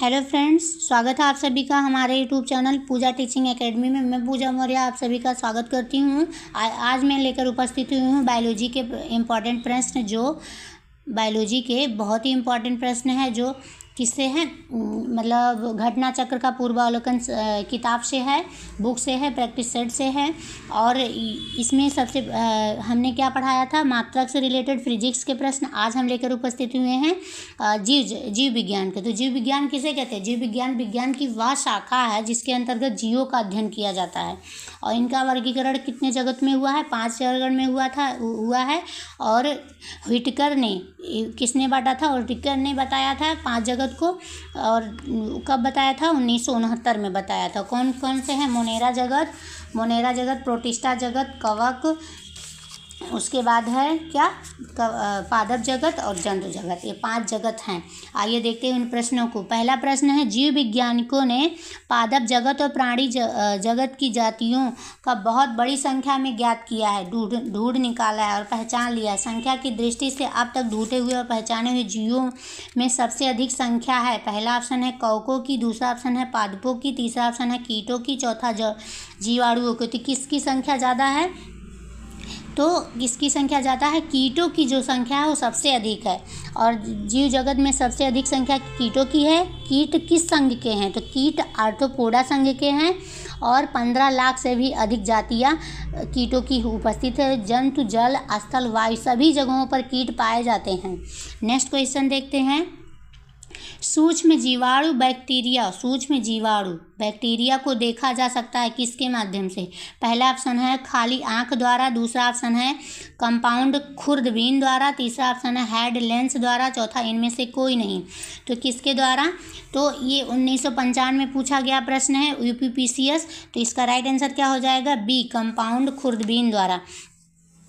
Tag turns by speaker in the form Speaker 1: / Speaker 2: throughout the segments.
Speaker 1: Hello friends, स्वागत है आप सभी का हमारे यूट्यूब चैनल पूजा टीचिंग एकेडमी में। मैं पूजा मौर्य आप सभी का स्वागत करती हूँ। आज मैं लेकर उपस्थित हुई हूँ बायोलॉजी के इम्पॉर्टेंट प्रश्न, जो बायोलॉजी के बहुत ही इम्पॉर्टेंट प्रश्न है, जो किससे हैं, मतलब घटना चक्र का पूर्वावलोकन किताब से है, बुक से है, प्रैक्टिस सेट से है। और इसमें सबसे हमने क्या पढ़ाया था, मात्रक से रिलेटेड फिजिक्स के प्रश्न आज हम लेकर उपस्थित हुए हैं जीव विज्ञान के। तो जीव विज्ञान किसे कहते हैं? जीव विज्ञान विज्ञान की वह शाखा है जिसके अंतर्गत जीवों का अध्ययन किया जाता है। और इनका वर्गीकरण कितने जगत में हुआ है? 5 जगत में हुआ है। और व्हिटकर ने, किसने बांटा था? व्हिटकर ने बताया था 5 जगत को। और कब बताया था? 1969 में बताया था। कौन कौन से हैं? मोनेरा जगत, प्रोटिस्टा जगत, कवक, उसके बाद है क्या, पादप जगत और जंतु जगत। ये 5 जगत हैं। आइए देखते हैं उन प्रश्नों को। पहला प्रश्न है, जीव वैज्ञानिकों ने पादप जगत और प्राणी जगत की जातियों का बहुत बड़ी संख्या में ज्ञात किया है, ढूंढ निकाला है और पहचान लिया है। संख्या की दृष्टि से अब तक ढूंढे हुए और पहचाने हुए जीवों में सबसे अधिक संख्या है। पहला ऑप्शन है कवकों की, दूसरा ऑप्शन है पादपों की, तीसरा ऑप्शन है कीटों की, चौथा जीवाणुओं की। तो किसकी संख्या ज़्यादा है? तो किसकी संख्या ज़्यादा है? कीटों की जो संख्या है वो सबसे अधिक है। और जीव जगत में सबसे अधिक संख्या कीटों की है। कीट किस संघ के हैं? तो कीट आर्थ्रोपोडा संघ के हैं। और 15 लाख से भी अधिक जातियाँ कीटों की उपस्थित है। जंतु, जल, स्थल, वायु सभी जगहों पर कीट पाए जाते हैं। नेक्स्ट क्वेश्चन देखते हैं। सूक्ष्म जीवाणु बैक्टीरिया को देखा जा सकता है किसके माध्यम से? पहला ऑप्शन है खाली आंख द्वारा, दूसरा ऑप्शन है कंपाउंड खुर्दबीन द्वारा, तीसरा ऑप्शन है हेड लेंस द्वारा, चौथा इनमें से कोई नहीं। तो किसके द्वारा? तो ये 1995 में पूछा गया प्रश्न है, यूपीपीसीएस। तो इसका राइट आंसर क्या हो जाएगा? बी, कंपाउंड खुर्दबीन द्वारा।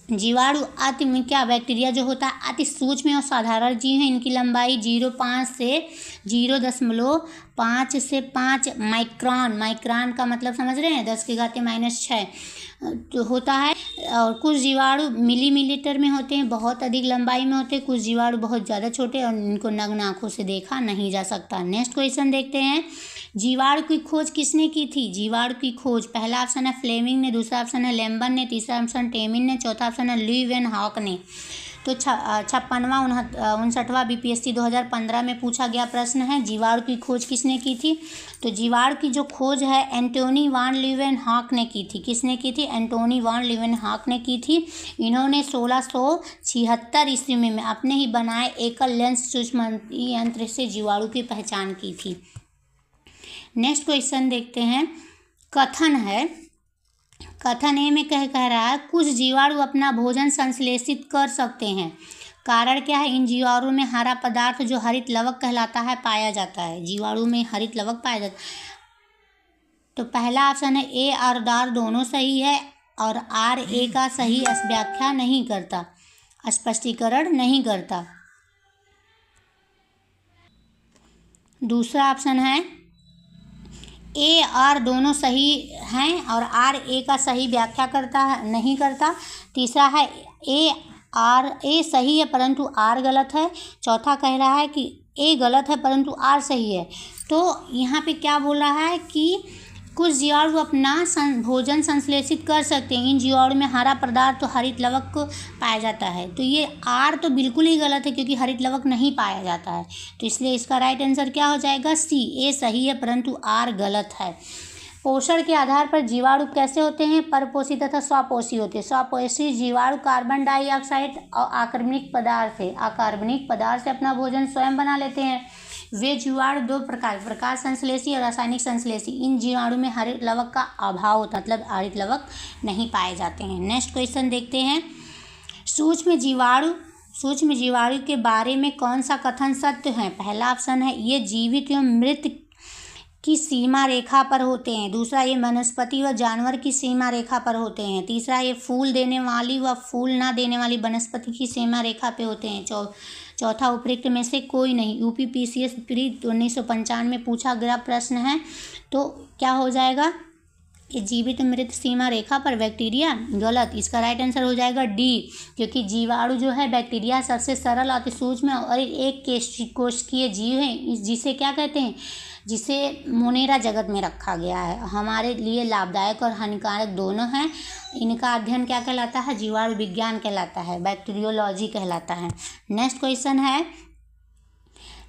Speaker 1: जीवाणु अति में क्या, बैक्टीरिया जो होता है अति सूक्ष्म और साधारण जीव है। इनकी लंबाई 0.5 से 5 माइक्रोन का मतलब समझ रहे हैं, 10⁻⁻⁶ तो होता है। और कुछ जीवाणु मिलीमीटर में होते हैं, बहुत अधिक लंबाई में होते हैं। कुछ जीवाणु बहुत ज़्यादा छोटे और इनको नग्न आँखों से देखा नहीं जा सकता। नेक्स्ट क्वेश्चन देखते हैं। जीवाणु की खोज किसने की थी? जीवाणु की खोज पहला ऑप्शन है फ्लेमिंग ने, दूसरा ऑप्शन है लेम्बन ने, तीसरा ऑप्शन टेमिन ने, चौथा ऑप्शन है लीवेनहॉक ने। तो 59वां बीपीएससी 2015 में पूछा गया प्रश्न है, जीवाणु की खोज किसने की थी? तो जीवाणु की जो खोज है एंटोनी वान लीवेनहॉक ने की थी। किसने की थी? एंटोनी वान लीवेनहॉक ने की थी। इन्होंने 1676 ईस्वी में अपने ही बनाए एकल लेंस सूक्ष्म यंत्र से जीवाणु की पहचान की थी। नेक्स्ट क्वेश्चन देखते हैं। कथन ए में कह रहा है कुछ जीवाणु अपना भोजन संश्लेषित कर सकते हैं। कारण क्या है? इन जीवाणु में हरा पदार्थ जो हरित लवक कहलाता है पाया जाता है। जीवाणु में हरित लवक पाया जाता है। तो पहला ऑप्शन है ए और आर दोनों सही है, और आर ए का सही व्याख्या नहीं करता, स्पष्टीकरण नहीं करता। दूसरा ऑप्शन है ए आर दोनों सही हैं और आर ए का सही व्याख्या करता है, नहीं करता। तीसरा है ए सही है परंतु आर गलत है। चौथा कह रहा है कि ए गलत है परंतु आर सही है। तो यहाँ पे क्या बोल रहा है कि कुछ जीवाणु अपना भोजन संश्लेषित कर सकते हैं। इन जीवाणु में हरा पदार्थ तो हरित लवक पाया जाता है। तो ये आर तो बिल्कुल ही गलत है क्योंकि हरित लवक नहीं पाया जाता है। तो इसलिए इसका राइट आंसर क्या हो जाएगा? सी, ए सही है परंतु आर गलत है। पोषण के आधार पर जीवाणु कैसे होते हैं? परपोषी तथा स्वपोषी होते हैं। स्वपोषी जीवाणु कार्बन डाइऑक्साइड और अकार्बनिक पदार्थ से अपना भोजन स्वयं बना लेते हैं। वे जीवाणु 2 प्रकाश संश्लेषी और रासायनिक संश्लेषी। इन जीवाणु में हरित लवक का अभाव होता है, मतलब हरित लवक नहीं पाए जाते हैं। नेक्स्ट क्वेश्चन देखते हैं। सूक्ष्म जीवाणु के बारे में कौन सा कथन सत्य है? पहला ऑप्शन है ये जीवित एवं मृत की सीमा रेखा पर होते हैं। दूसरा, ये वनस्पति व जानवर की सीमा रेखा पर होते हैं। तीसरा, ये फूल देने वाली व फूल ना देने वाली वनस्पति की सीमा रेखा पे होते हैं। चौथा, उपरोक्त में से कोई नहीं। यूपीपीसीएस प्री 1995 में पूछा गया प्रश्न है। तो क्या हो जाएगा? जीवित मृत सीमा रेखा पर बैक्टीरिया, गलत। इसका राइट आंसर हो जाएगा डी, क्योंकि जीवाणु जो है बैक्टीरिया सबसे सरल अति सूक्ष्म और एक कोशिकीय जीव है, जिसे क्या कहते हैं, जिसे मोनेरा जगत में रखा गया है। हमारे लिए लाभदायक और हानिकारक दोनों हैं। इनका अध्ययन क्या कहलाता है, जीवाणु विज्ञान कहलाता है, बैक्टीरियोलॉजी कहलाता है। नेक्स्ट क्वेश्चन है,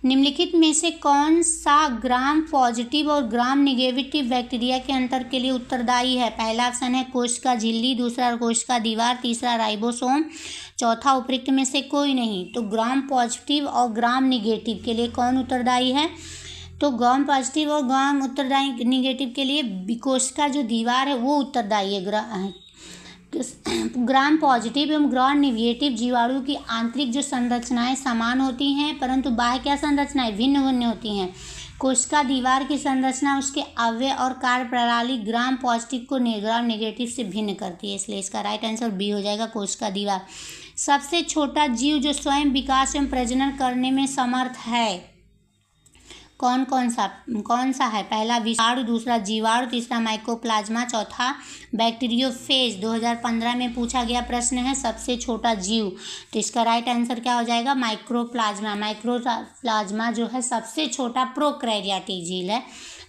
Speaker 1: निम्नलिखित में से कौन सा ग्राम पॉजिटिव और ग्राम नेगेटिव बैक्टीरिया के अंतर के लिए उत्तरदायी है। पहला ऑप्शन है कोशिका झिल्ली, दूसरा कोशिका दीवार, तीसरा राइबोसोम, चौथा उपरोक्त में से कोई नहीं। तो ग्राम पॉजिटिव और ग्राम नेगेटिव के लिए कौन उत्तरदायी है, तो ग्राम पॉजिटिव और ग्राम उत्तरदायी नेगेटिव के लिए कोशिका जो दीवार है वो उत्तरदायी है। ग्राम पॉजिटिव एवं ग्राम नेगेटिव जीवाणु की आंतरिक जो संरचनाएं समान होती हैं, परंतु बाह्य क्या संरचनाएं भिन्न भिन्न होती हैं। कोशिका दीवार की संरचना उसके अवयव और कार्य प्रणाली ग्राम पॉजिटिव को ग्राम नेगेटिव से भिन्न करती है, इसलिए इसका राइट आंसर बी हो जाएगा, कोशिका दीवार। सबसे छोटा जीव जो स्वयं विकास एवं प्रजनन करने में समर्थ है, कौन सा है। पहला विषाणु, दूसरा जीवाणु, तीसरा माइकोप्लाज्मा, चौथा बैक्टीरियोफेज। 2015 में पूछा गया प्रश्न है सबसे छोटा जीव, तो इसका राइट आंसर क्या हो जाएगा, माइक्रोप्लाज्मा। माइक्रोप्लाज्मा जो है सबसे छोटा प्रोकैरियोटिक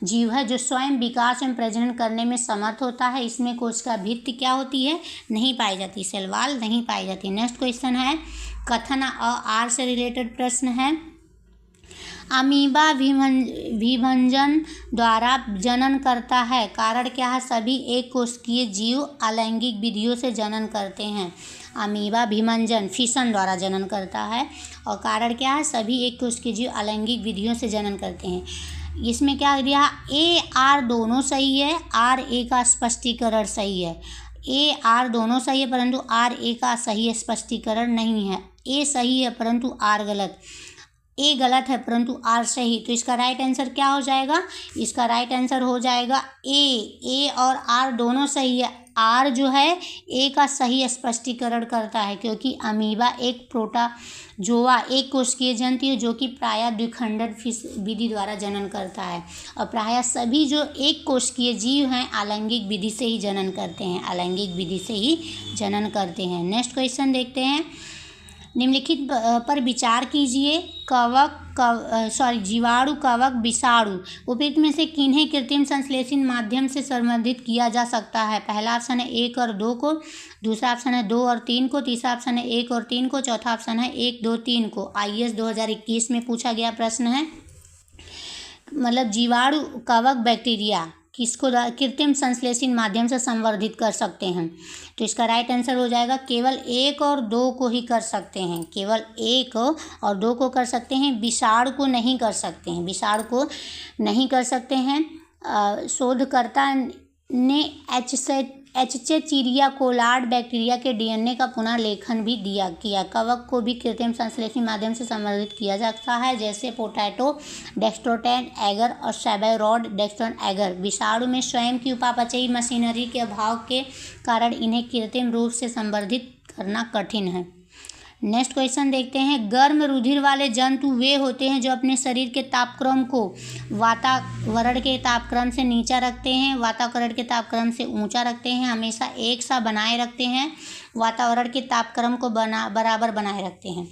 Speaker 1: जीव है जो स्वयं विकास एवं प्रजनन करने में समर्थ होता है। इसमें कोशिका भित्ति क्या होती है, नहीं पाई जाती, सेल वॉल नहीं पाई जाती। नेक्स्ट क्वेश्चन है, कथन और आर से रिलेटेड प्रश्न है। अमीबा विभंजन द्वारा जनन करता है, कारण क्या है, सभी एक कोशिकीय जीव अलैंगिक विधियों से जनन करते हैं। अमीबा विभंजन फिशन द्वारा जनन करता है और कारण क्या है, सभी एक कोशिकीय जीव अलैंगिक विधियों से जनन करते हैं। इसमें क्या दिया, ए आर दोनों सही है, आर ए का स्पष्टीकरण सही है। ए आर दोनों सही है परंतु आर ए का सही स्पष्टीकरण नहीं है। ए सही है परंतु आर गलत, ए गलत है परंतु आर सही। तो इसका राइट आंसर क्या हो जाएगा, इसका राइट आंसर हो जाएगा ए और आर दोनों सही है। आर जो है ए का सही स्पष्टीकरण करता है, क्योंकि अमीबा एक प्रोटोजोआ एक कोशिकीय जंतु है जो कि प्रायः द्विखंडन विधि द्वारा जनन करता है, और प्रायः सभी जो एक कोशिकीय जीव हैं अलैंगिक विधि से ही जनन करते हैं, अलैंगिक विधि से ही जनन करते हैं। नेक्स्ट क्वेश्चन देखते हैं, निम्नलिखित पर विचार कीजिए। जीवाणु, कवक, विषाणु उपयुक्त में से किन्हें कृत्रिम संश्लेषण माध्यम से संवर्धित किया जा सकता है। पहला ऑप्शन है 1 और 2 को, दूसरा ऑप्शन है 2 और 3 को, तीसरा ऑप्शन है 1 और 3 को, चौथा ऑप्शन है 1, 2, 3 को। IAS 2021 में पूछा गया प्रश्न है, मतलब जीवाणु, कवक, बैक्टीरिया किसको कृत्रिम संश्लेषण माध्यम से संवर्धित कर सकते हैं। तो इसका राइट आंसर हो जाएगा केवल 1 और 2 को ही कर सकते हैं, केवल 1 और 2 को कर सकते हैं, विषाणु को नहीं कर सकते हैं, विषाणु को नहीं कर सकते हैं। शोधकर्ता ने एचेचेरिया कोलार्ड बैक्टीरिया के DNA का पुनर्लेखन भी किया। कवक को भी कृत्रिम संश्लेषण माध्यम से संवर्धित किया जाता है, जैसे पोटैटो डेक्स्ट्रोटैन एगर और सेबेरॉड डेक्स्ट्रोन एगर। विषाणु में स्वयं की उपापचयी मशीनरी के अभाव के कारण इन्हें कृत्रिम रूप से संवर्धित करना कठिन है। नेक्स्ट क्वेश्चन देखते हैं, गर्म रुधिर वाले जंतु वे होते हैं जो अपने शरीर के तापक्रम को वातावरण के तापक्रम से नीचा रखते हैं, वातावरण के तापक्रम से ऊंचा रखते हैं, हमेशा एक सा बनाए रखते हैं, वातावरण के तापक्रम को बराबर बनाए रखते हैं।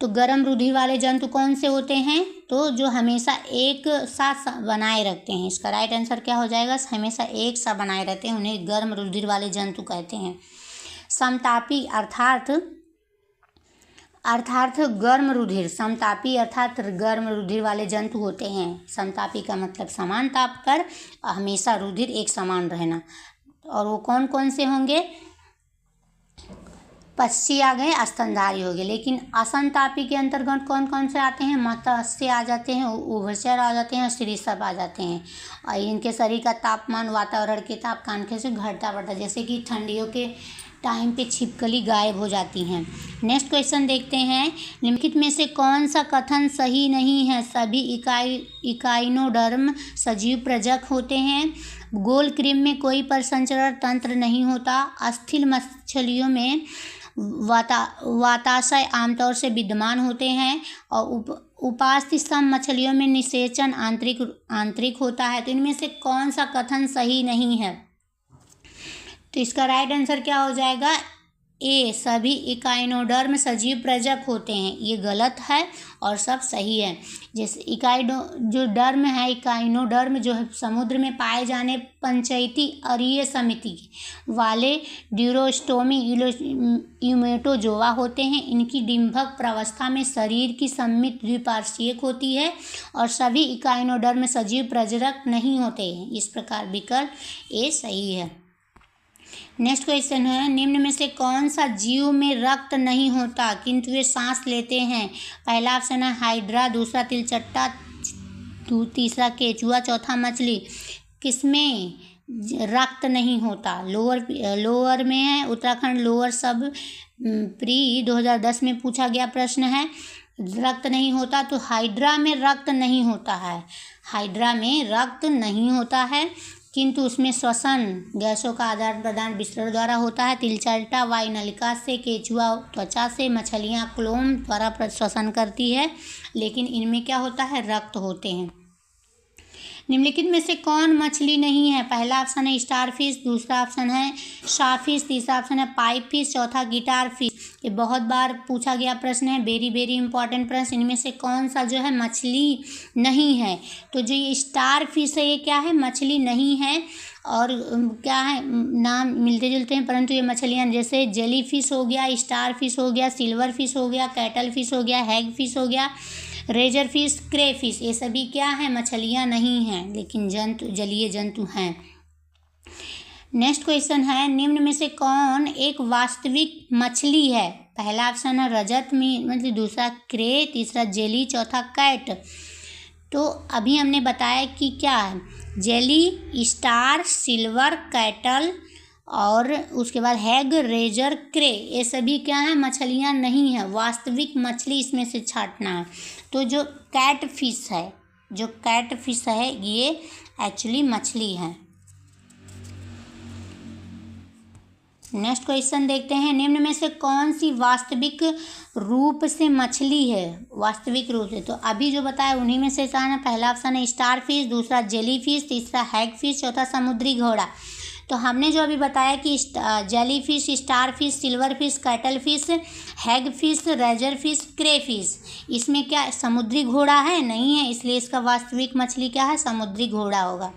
Speaker 1: तो गर्म रुधिर वाले जंतु कौन से होते हैं, तो जो हमेशा एक साथ बनाए रखते हैं। इसका राइट आंसर क्या हो जाएगा, हमेशा एक सा बनाए रहते हैं, उन्हें गर्म रुधिर वाले जंतु कहते हैं। समतापी अर्थात गर्म रुधिर, समतापी अर्थात गर्म रुधिर वाले जंतु होते हैं। समतापी का मतलब समान ताप पर हमेशा रुधिर एक समान रहना। और वो कौन कौन से होंगे, पक्षी आ गए, स्तनधारी हो गए। लेकिन असमतापी के अंतर्गत कौन कौन से आते हैं, मत्स्य आ जाते हैं, उभयचर आ जाते हैं, सरीसृप आ जाते हैं। और इनके शरीर का तापमान वातावरण के तापमान से घटता बढ़ता, जैसे कि ठंडियों के टाइम पे छिपकली गायब हो जाती हैं। नेक्स्ट क्वेश्चन देखते हैं, निम्नलिखित में से कौन सा कथन सही नहीं है। सभी इकाइनोडर्म सजीव प्रजक होते हैं, गोल क्रीम में कोई परिसंचरण तंत्र नहीं होता, अस्थिल मछलियों में वाताशय आमतौर से विद्यमान होते हैं और उपास्थि स्तंभ मछलियों में निषेचन आंतरिक होता है। तो इनमें से कौन सा कथन सही नहीं है? तो इसका राइट आंसर क्या हो जाएगा? ए, सभी इकाइनोडर्म सजीव प्रजक होते हैं। ये गलत है और सब सही है। जैसे जो डर्म है, इकाइनोडर्म जो है समुद्र में पाए जाने पंचायती अरीय समिति वाले ड्यूरोस्टोमी यूमेटोजोआ होते हैं। इनकी डिंभक प्रावस्था में शरीर की सममित द्विपार्श्विक होती है और सभी इकाइनोडर्म सजीव प्रजनक नहीं होते हैं। इस प्रकार विकल्प ए सही है। नेक्स्ट क्वेश्चन है, निम्न में से कौन सा जीव में रक्त नहीं होता किंतु वे सांस लेते हैं? पहला ऑप्शन है हाइड्रा, दूसरा तिलचट्टा, तीसरा केचुआ, चौथा मछली। किसमें रक्त नहीं होता? लोअर में है, उत्तराखंड लोअर सब प्री 2010 में पूछा गया प्रश्न है। रक्त नहीं होता तो हाइड्रा में रक्त नहीं होता है। हाइड्रा में रक्त नहीं होता है किंतु उसमें श्वसन गैसों का आदान प्रदान विसरण द्वारा होता है। तिलचट्टा वायु नलिका से, केचुआ त्वचा से, मछलियाँ क्लोम द्वारा श्वसन करती है, लेकिन इनमें क्या होता है? रक्त होते हैं। निम्नलिखित में से कौन मछली नहीं है? पहला ऑप्शन है स्टार फिश, दूसरा ऑप्शन है शाफिश, तीसरा ऑप्शन है पाइप फिश, चौथा गिटार फिश। ये बहुत बार पूछा गया प्रश्न है, वेरी इंपॉर्टेंट प्रश्न। इनमें से कौन सा जो है मछली नहीं है? तो जो ये स्टार फिश है ये क्या है? मछली नहीं है। और क्या है, नाम मिलते जुलते हैं परंतु ये मछलियाँ जैसे जेली फिश हो गया, स्टार फिश हो गया, सिल्वर फिश हो गया, कैटल फिश हो गया, हैग फिश हो गया, रेजर फिश, क्रे फिश, ये सभी क्या हैं? मछलियाँ नहीं हैं, लेकिन जलीय जंतु हैं। नेक्स्ट क्वेश्चन है, निम्न में से कौन एक वास्तविक मछली है? पहला ऑप्शन है रजत में, मतलब दूसरा क्रे, तीसरा जेली, चौथा कैट। तो अभी हमने बताया कि क्या है, जेली, स्टार, सिल्वर, कैटल और उसके बाद हैग, रेजर, क्रे, ये सभी क्या है? मछलियाँ नहीं है। वास्तविक मछली इसमें से छांटना है। तो जो कैट फिश है ये एक्चुअली मछली है। नेक्स्ट क्वेश्चन देखते हैं, निम्न में से कौन सी वास्तविक रूप से मछली है? वास्तविक रूप से तो अभी जो बताया उन्हीं में से कौन है? पहला ऑप्शन है स्टार फिश, दूसरा जेली फिश, तीसरा हैग फिश, चौथा समुद्री घोड़ा। तो हमने जो अभी बताया कि jellyfish, starfish, silverfish, cuttlefish, hagfish, razorfish, crayfish, इसमें क्या समुद्री घोड़ा है? नहीं है, इसलिए इसका वास्तविक मछली क्या है? समुद्री घोड़ा होगा।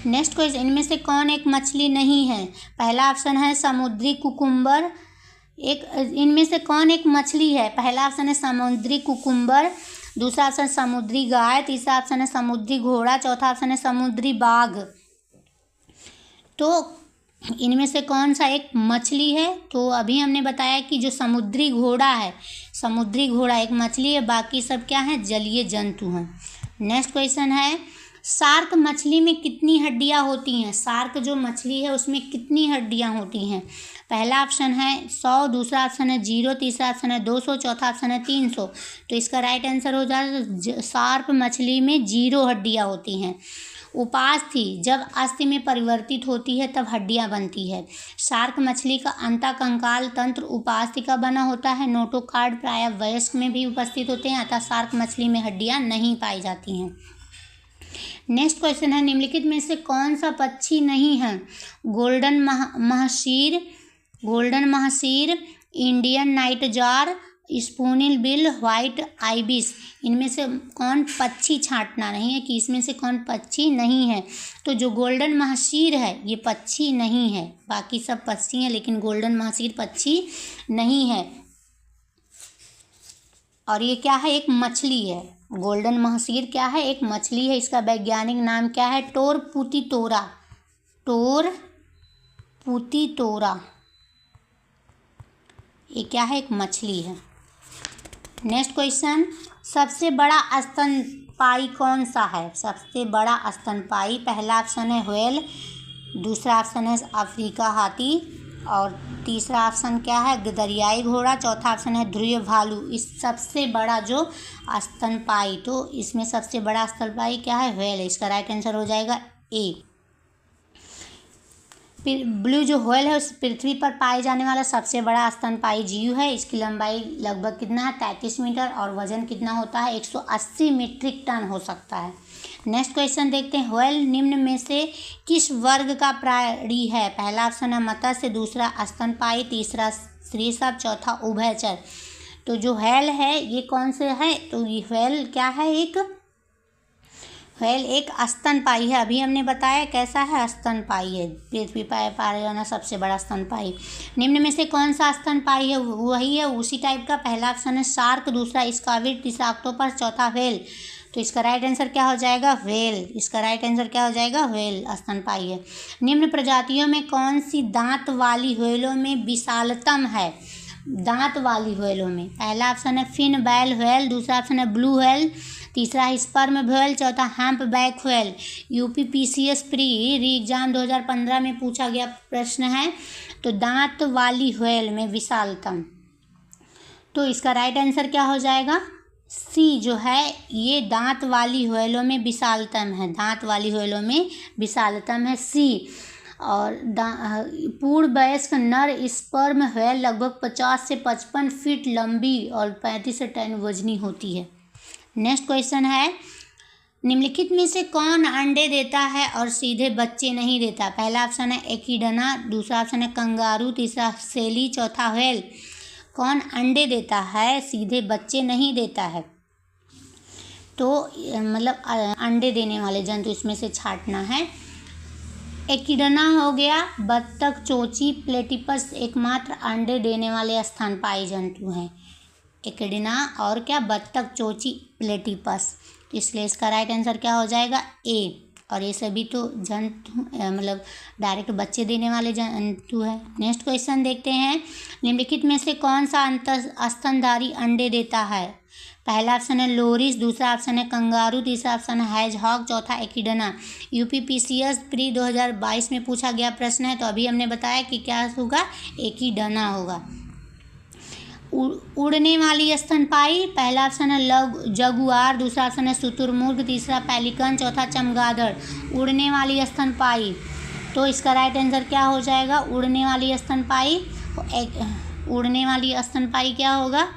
Speaker 1: नेक्स्ट क्वेश्चन, इनमें से कौन एक मछली नहीं है? पहला ऑप्शन है समुद्री कुकुम्बर। इनमें से कौन एक मछली है? पहला ऑप्शन है समुद्री कुकुम्बर, दूसरा ऑप्शन समुद्री गाय, तीसरा ऑप्शन है समुद्री घोड़ा, चौथा ऑप्शन है समुद्री बाघ। तो इनमें से कौन सा एक मछली है? तो अभी हमने बताया कि जो समुद्री घोड़ा है, समुद्री घोड़ा एक मछली है, बाकी सब क्या है? जलीय जंतु हैं। नेक्स्ट क्वेश्चन है, शार्क मछली में कितनी हड्डियां होती हैं? शार्क जो मछली है उसमें कितनी हड्डियां होती हैं? पहला ऑप्शन है 100, दूसरा ऑप्शन है 0, तीसरा ऑप्शन है 200, चौथा ऑप्शन है 300। तो इसका राइट आंसर हो जाएगा शार्क मछली में 0 हड्डियां होती हैं। उपास्थि जब अस्थि में परिवर्तित होती है तब हड्डियां बनती है। शार्क मछली का अंतःकंकाल तंत्र उपास्थि का बना होता है। नोटोकार्ड प्रायः वयस्क में भी उपस्थित होते हैं, अतः शार्क मछली में हड्डियां नहीं पाई जाती हैं। नेक्स्ट क्वेश्चन है, निम्नलिखित में से कौन सा पक्षी नहीं है? Golden mahseer, Indian nightjar, spoonbill, white ibis, इनमें से कौन पक्षी छांटना नहीं है कि इसमें से कौन पक्षी नहीं है? तो जो गोल्डन महासीर है ये पक्षी नहीं है, बाकी सब पक्षी हैं लेकिन गोल्डन महासीर पक्षी नहीं है। और ये क्या है? एक मछली है। गोल्डन महासीर क्या है? एक मछली है। इसका वैज्ञानिक नाम क्या है? टोर पुतितोरा। ये क्या है? एक मछली है। नेक्स्ट क्वेश्चन, सबसे बड़ा स्तनपायी कौन सा है? सबसे बड़ा स्तनपायी, पहला ऑप्शन है व्हेल, दूसरा ऑप्शन है अफ्रीका हाथी और तीसरा ऑप्शन क्या है? दरियाई घोड़ा, चौथा ऑप्शन है ध्रुवीय भालू। इस सबसे बड़ा जो स्तनपायी, तो इसमें सबसे बड़ा स्तनपायी क्या है? व्हेल। इसका राइट आंसर हो जाएगा ए। ब्लू जो व्हेल है उस पृथ्वी पर पाए जाने वाला सबसे बड़ा स्तनपायी जीव है। इसकी लंबाई लगभग कितना है 33 मीटर और वजन कितना होता है 180 मीट्रिक टन हो सकता है। नेक्स्ट क्वेश्चन देखते हैं, व्हेल निम्न में से किस वर्ग का प्राणी है? पहला ऑप्शन है मत्स्य, दूसरा स्तनपायी, तीसरा स्त्रीसम, चौथा उभयचर। तो जो व्हेल है ये कौन से है? तो ये व्हेल क्या है? व्हेल एक स्तनपायी है। अभी हमने बताया कैसा है, स्तनपायी है, पृथ्वी पर पाया जाना सबसे बड़ा स्तनपायी। निम्न में से कौन सा स्तनपायी है? वही है उसी टाइप का। पहला ऑप्शन है शार्क, दूसरा स्क्विड, तीसरा ऑक्टोपस, चौथा व्हेल। तो इसका राइट आंसर क्या हो जाएगा? व्हेल। इसका राइट आंसर क्या हो जाएगा? व्हेल स्तनपायी है। निम्न प्रजातियों में कौन सी दांत वाली व्हेलों में विशालतम है? दांत वाली व्हेलों में पहला ऑप्शन है फिन बैल व्हेल, दूसरा ऑप्शन है ब्लू व्हेल, तीसरा है स्पर्म व्हेल, चौथा hump back whale. UPPCS pre री एग्जाम 2015 में पूछा गया प्रश्न है। तो दांत वाली व्हेल में विशालतम, तो इसका राइट आंसर क्या हो जाएगा? सी जो है ये दांत वाली व्हेलों में विशालतम है। दांत वाली व्हेलों में विशालतम है सी। और पूर्ण वयस्क नर स्पर्म व्हेल लगभग 50 से 55 फीट लंबी और 35 से 10 वजनी होती है। नेक्स्ट क्वेश्चन है, निम्नलिखित में से कौन अंडे देता है और सीधे बच्चे नहीं देता? पहला ऑप्शन है एकिडना, दूसरा ऑप्शन है कंगारू, तीसरा सेली, चौथा व्हेल। कौन अंडे देता है सीधे बच्चे नहीं देता है? तो मतलब अंडे देने वाले जंतु इसमें से छांटना है। एकिडना हो गया, बत्तख, चोची, प्लेटिपस एकमात्र अंडे देने वाले स्तनपायी जंतु हैं। एकिडना और क्या? बत्तख, चोची, प्लेटिपस। तो इसलिए इसका राइट आंसर क्या हो जाएगा? ए। और ये सभी तो जंतु मतलब डायरेक्ट बच्चे देने वाले जंतु है। नेक्स्ट क्वेश्चन देखते हैं, निम्नलिखित में से कौन सा स्तनधारी अंडे देता है? पहला ऑप्शन है लोरिस, दूसरा ऑप्शन है कंगारू, तीसरा ऑप्शन है हैजहॉग, चौथा एकिडना। यूपीपीसीएस प्री 2022 में पूछा गया प्रश्न है। तो अभी हमने बताया कि क्या होगा? एकिडना होगा। उड़ने वाली स्तनपायी पहला ऑप्शन है जगुआर, दूसरा ऑप्शन है शुतुरमुर्ग, तीसरा पेलिकन, चौथा चमगादड़। उड़ने वाली स्तनपायी, तो इसका राइट आंसर क्या हो जाएगा? उड़ने वाली स्तनपायी, उड़ने वाली स्तनपायी क्या होगा?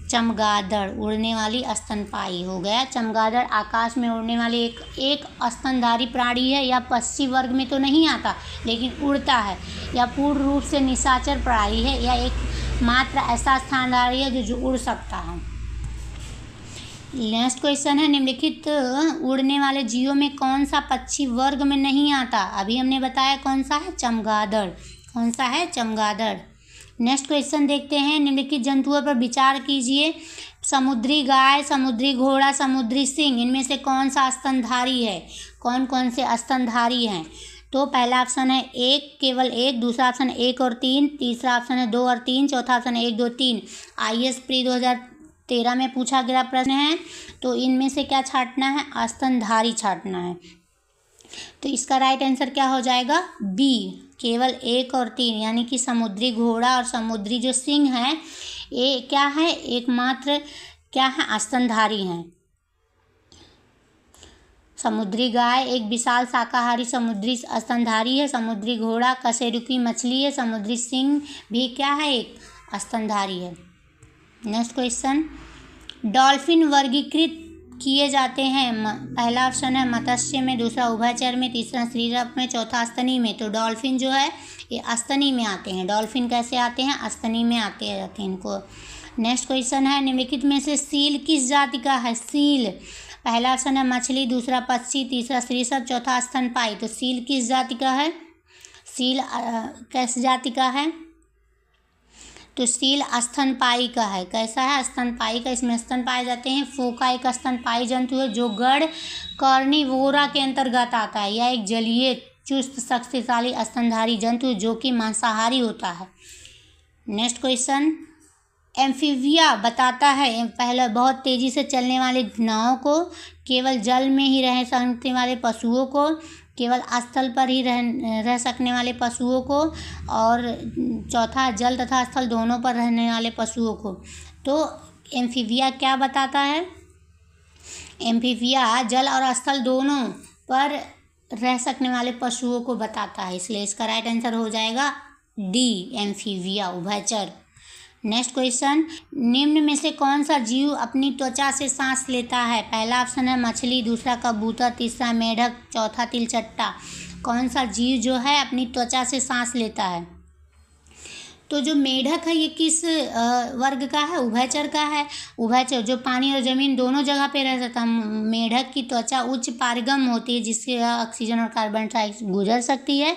Speaker 1: चमगादड़। उड़ने वाली स्तनपायी हो गया चमगादड़। आकाश में उड़ने वाली एक स्तनधारी प्राणी है। या पक्षी वर्ग में तो नहीं आता लेकिन उड़ता है, या पूर्ण रूप से निशाचर प्राणी है, या एक मात्र ऐसा स्तनधारी है जो उड़ सकता है। नेक्स्ट क्वेश्चन है, निम्नलिखित उड़ने वाले जीवों में कौन सा पक्षी वर्ग में नहीं आता? अभी हमने बताया कौन सा है? चमगादड़। कौन सा है? चमगादड़। नेक्स्ट क्वेश्चन देखते हैं, निम्नलिखित जंतुओं पर विचार कीजिए। समुद्री गाय, समुद्री घोड़ा, समुद्री सिंह, इनमें से कौन सा स्तनधारी है? कौन कौन से स्तनधारी हैं? तो पहला ऑप्शन है एक, केवल एक, दूसरा ऑप्शन है 1 और 3, तीसरा ऑप्शन है 2 और 3, चौथा ऑप्शन है 1, 2, 3। आईएएस प्री 2013 में पूछा गया प्रश्न है। तो इनमें से क्या छांटना है? स्तनधारी छांटना है। तो इसका राइट आंसर क्या हो जाएगा? बी, केवल 1 और 3, यानी कि समुद्री घोड़ा और समुद्री जो सिंह है ये क्या है? एकमात्र क्या है? स्तनधारी हैं। समुद्री गाय एक विशाल शाकाहारी समुद्री स्तनधारी है। समुद्री घोड़ा कशेरुकी मछली है। समुद्री सिंह भी क्या है? एक स्तनधारी है। नेक्स्ट क्वेश्चन, डॉल्फिन वर्गीकृत किए जाते हैं। पहला ऑप्शन है मत्स्य में, दूसरा उभयचर में, तीसरा स्त्रीसम में, चौथा स्तनी में। तो डॉल्फिन जो है ये स्तनी में आते हैं। डॉल्फिन कैसे आते हैं? स्तनी में आते जाते हैं इनको। नेक्स्ट क्वेश्चन है, निम्नलिखित में से सील किस जाति का है? सील पहला ऑप्शन है मछली, दूसरा पक्षी, तीसरा स्त्रीसम, चौथा स्तनपायी। तो सील किस जाति का है? सील किस जाति का है? तो सील स्तनपायी का है। कैसा है? स्तनपायी का। इसमें स्तन पाए जाते हैं। फोका एक स्तनपायी जंतु है जो गढ़ कार्निवोरा के अंतर्गत आता है। यह एक जलीय चुस्त शक्तिशाली स्तनधारी जंतु जो कि मांसाहारी होता है। नेक्स्ट क्वेश्चन, एम्फीबिया बताता है पहले बहुत तेज़ी से चलने वाले नावों को, केवल जल में ही रह सकने वाले पशुओं को, केवल स्थल पर ही रह सकने वाले पशुओं को, और चौथा जल तथा स्थल दोनों पर रहने वाले पशुओं को। तो एम्फीबिया क्या बताता है? एम्फीबिया जल और स्थल दोनों पर रह सकने वाले पशुओं को बताता है, इसलिए इसका राइट आंसर हो जाएगा डी, एम्फीबिया, उभयचर। नेक्स्ट क्वेश्चन, निम्न में से कौन सा जीव अपनी त्वचा से सांस लेता है? पहला ऑप्शन है मछली, दूसरा कबूतर, तीसरा मेढक, चौथा तिलचट्टा। कौन सा जीव जो है अपनी त्वचा से सांस लेता है? तो जो मेढक है ये किस वर्ग का है? उभयचर का है। उभयचर जो पानी और जमीन दोनों जगह पे रह सकता है। मेढक की त्वचा उच्च पारगम होती है जिससे ऑक्सीजन और कार्बन डाइऑक्साइड गुजर सकती है,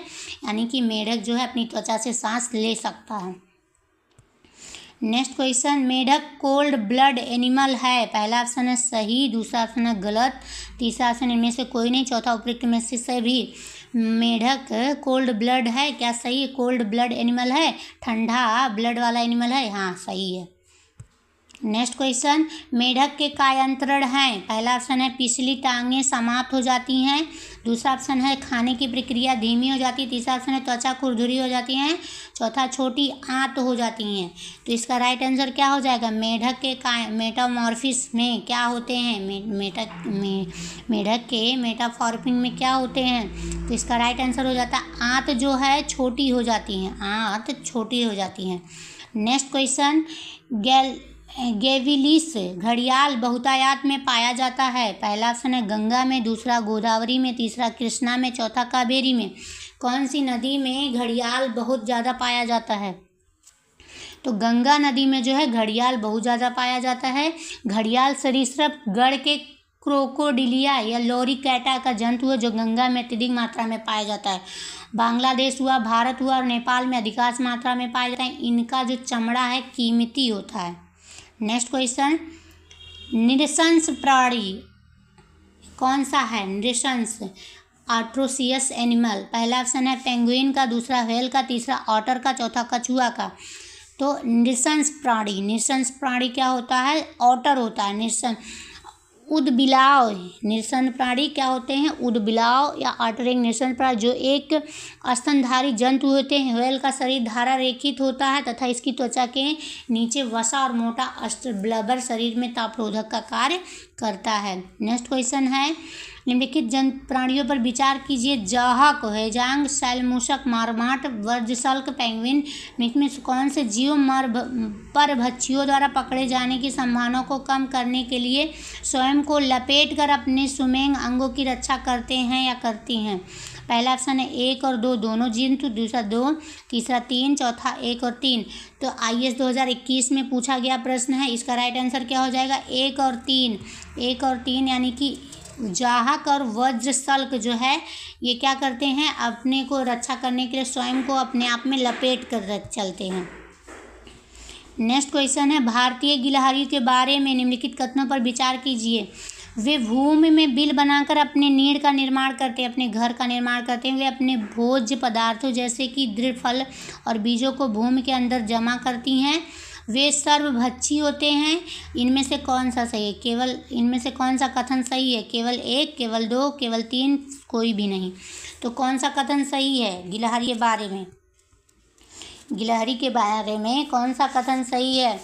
Speaker 1: यानी कि मेढक जो है अपनी त्वचा से सांस ले सकता है। नेक्स्ट क्वेश्चन, मेढक कोल्ड ब्लड एनिमल है? पहला ऑप्शन है सही, दूसरा ऑप्शन है गलत, तीसरा ऑप्शन इनमें से कोई नहीं, चौथा उपयुक्त में से सभी। मेढक कोल्ड ब्लड है, क्या सही है? कोल्ड ब्लड एनिमल है, ठंडा ब्लड वाला एनिमल है, हाँ सही है। नेक्स्ट क्वेश्चन, मेढक के कायांतरण हैं? पहला ऑप्शन है पिछली टांगें समाप्त हो जाती हैं, दूसरा ऑप्शन है खाने की प्रक्रिया धीमी हो जाती है, तीसरा ऑप्शन है त्वचा खुरदुरी हो जाती है, चौथा छोटी आंत हो जाती हैं। तो इसका राइट आंसर क्या हो जाएगा? मेढक के मेटामॉर्फिस में क्या होते हैं? मेढक के मेटाफॉर्मिन में क्या होते हैं? तो इसका राइट आंसर हो जाता है आंत जो है छोटी हो जाती हैं, आंत छोटी हो जाती हैं। नेक्स्ट क्वेश्चन, गेविलिस घड़ियाल बहुतायत में पाया जाता है? पहला ऑप्शन है गंगा में, दूसरा गोदावरी में, तीसरा कृष्णा में, चौथा कावेरी में। कौन सी नदी में घड़ियाल बहुत ज़्यादा पाया जाता है? तो गंगा नदी में जो है घड़ियाल बहुत ज़्यादा पाया जाता है। घड़ियाल सरीसृप गण के क्रोकोडिलिया या लोरिकैटा का जंतु है जो गंगा में अत्यधिक मात्रा में पाया जाता है। बांग्लादेश हुआ, भारत हुआ और नेपाल में अधिकांश मात्रा में पाया जाता है। इनका जो चमड़ा है कीमती होता है। नेक्स्ट क्वेश्चन, निरशंस प्राणी कौन सा है? निरशंस आर्ट्रोसियस एनिमल? पहला ऑप्शन है पेंगुइन का, दूसरा व्हेल का, तीसरा ऑटर का, चौथा कछुआ का। तो निरशंस प्राणी क्या होता है? ऑटर होता है। उदबिलाव निरसन प्राणी क्या होते हैं? उदबिलाव या ऑटर एक निरसन प्राणी जो एक स्तनधारी जंतु होते हैं। व्हेल का शरीर धारा रेखित होता है तथा इसकी त्वचा के नीचे वसा और मोटा अस्त्रब्लबर शरीर में तापरोधक का कार्य करता है। नेक्स्ट क्वेश्चन है, निम्नलिखित जंतु प्राणियों पर विचार कीजिए। जहक, हेजांग, सैलमूषक, मारमाट, वज्रशल्क, पेंगुइन में से कौन से जीव परभक्षियों द्वारा पकड़े जाने की संभावना को कम करने के लिए स्वयं को लपेटकर अपने सुमेंग अंगों की रक्षा करते हैं या करती हैं? पहला ऑप्शन है 1 और 2 दोनों जंतु, दूसरा 2, तीसरा 3, चौथा 1 और 3। तो IAS 2021 में पूछा गया प्रश्न है, इसका राइट आंसर क्या हो जाएगा? 1 और 3। 1 और 3 यानी कि जाहक और वज्रशल्क जो है ये क्या करते हैं? अपने को रक्षा करने के लिए स्वयं को अपने आप में लपेट कर चलते हैं। नेक्स्ट क्वेश्चन है, भारतीय गिलहरी के बारे में निम्नलिखित कथनों पर विचार कीजिए। वे भूमि में बिल बनाकर अपने नीड़ का निर्माण करते हैं, अपने घर का निर्माण करते हैं। वे अपने भोज्य पदार्थों जैसे कि दृढ़ फल और बीजों को भूमि के अंदर जमा करती हैं। वे सर्वभक्षी होते हैं। इनमें से कौन सा सही है? केवल इनमें से कौन सा कथन सही है? केवल 1, केवल 2, केवल 3, कोई भी नहीं। तो कौन सा कथन सही है गिलहरी के बारे में? गिलहरी के बारे में कौन सा कथन सही है?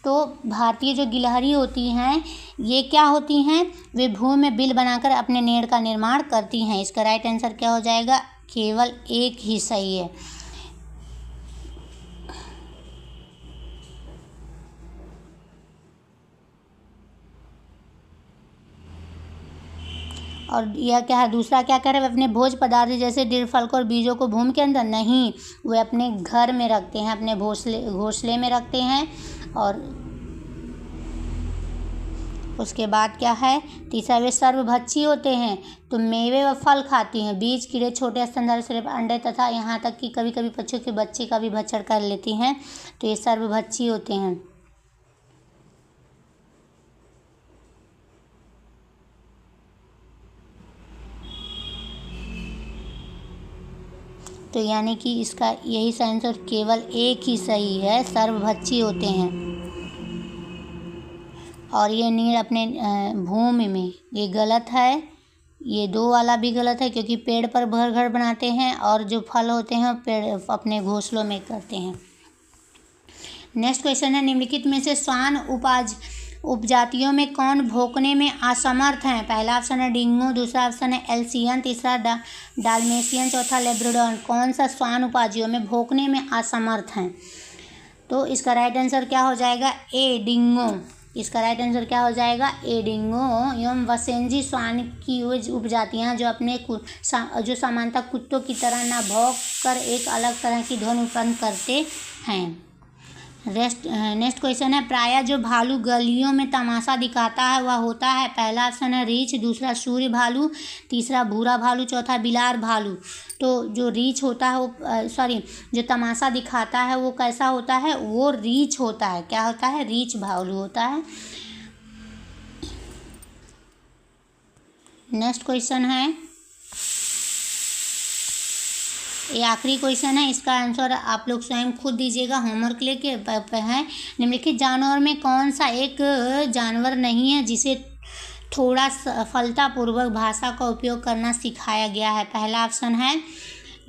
Speaker 1: तो भारतीय जो गिलहरी होती हैं ये क्या होती हैं? वे भूमि में बिल बनाकर अपने नेड़ का निर्माण करती हैं। इसका राइट आंसर क्या हो जाएगा? केवल 1 ही सही है। और यह क्या है? दूसरा क्या कह रहे हैं? वे अपने भोज्य पदार्थ जैसे दृढ़ फल और बीजों को भूमि के अंदर नहीं, वे अपने घर में रखते हैं, अपने घोंसले में रखते हैं। और उसके बाद क्या है? तीसरा, वे सर्वभक्षी होते हैं तो मेवे व फल खाती हैं। बीज, कीड़े, छोटे स्तनधारी सिर्फ अंडे तथा यहाँ तक कि कभी कभी पक्षियों के बच्चे का भी भक्षण कर लेती हैं। तो ये सर्वभक्षी होते हैं। तो यानी कि इसका यही आंसर केवल 1 ही सही है, सर्वभक्षी होते हैं। और ये नीड़ अपने भूमि में, ये गलत है। ये 2 वाला भी गलत है क्योंकि पेड़ पर घर बनाते हैं और जो फल होते हैं पेड़ अपने घोंसलों में करते हैं। नेक्स्ट क्वेश्चन है, निम्नलिखित में से श्वान उपजातियों में कौन भौंकने में असमर्थ हैं? पहला ऑप्शन है डिंगो, दूसरा ऑप्शन है एल्सियन, तीसरा डाल्मेशियन, चौथा लेब्राडोर। कौन सा श्वान उपजातियों में भौंकने में असमर्थ हैं? तो इसका राइट आंसर क्या हो जाएगा? ए डिंगो। इसका राइट आंसर क्या हो जाएगा? ए डिंगो। एवं वसेंजी श्वान की उपजातियां जो अपने जो सामान्यतः कुत्तों की तरह न भौंक कर एक अलग तरह की ध्वनि उत्पन्न करते हैं। नेक्स्ट क्वेश्चन है, प्रायः जो भालू गलियों में तमाशा दिखाता है वह होता है? पहला ऑप्शन है रीछ, दूसरा सूर्य भालू, तीसरा भूरा भालू, चौथा बिलार भालू। तो जो रीछ होता है वो जो तमाशा दिखाता है वो कैसा होता है? वो रीछ होता है। क्या होता है? रीछ भालू होता है। नेक्स्ट क्वेश्चन है, ये आखिरी क्वेश्चन है, इसका आंसर आप लोग स्वयं खुद दीजिएगा, होमवर्क लेके है। निम्नलिखित जानवर में कौन सा एक जानवर नहीं है जिसे थोड़ा सफलतापूर्वक भाषा का उपयोग करना सिखाया गया है? पहला ऑप्शन है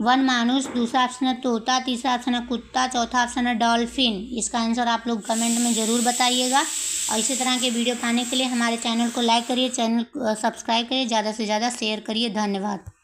Speaker 1: वन मानुष, दूसरा ऑप्शन है तोता, तीसरा ऑप्शन है कुत्ता, चौथा ऑप्शन है डॉल्फिन। इसका आंसर आप लोग कमेंट में ज़रूर बताइएगा। और इसी तरह के वीडियो पाने के लिए हमारे चैनल को लाइक करिए, चैनल सब्सक्राइब करिए, ज़्यादा से ज़्यादा शेयर करिए। धन्यवाद।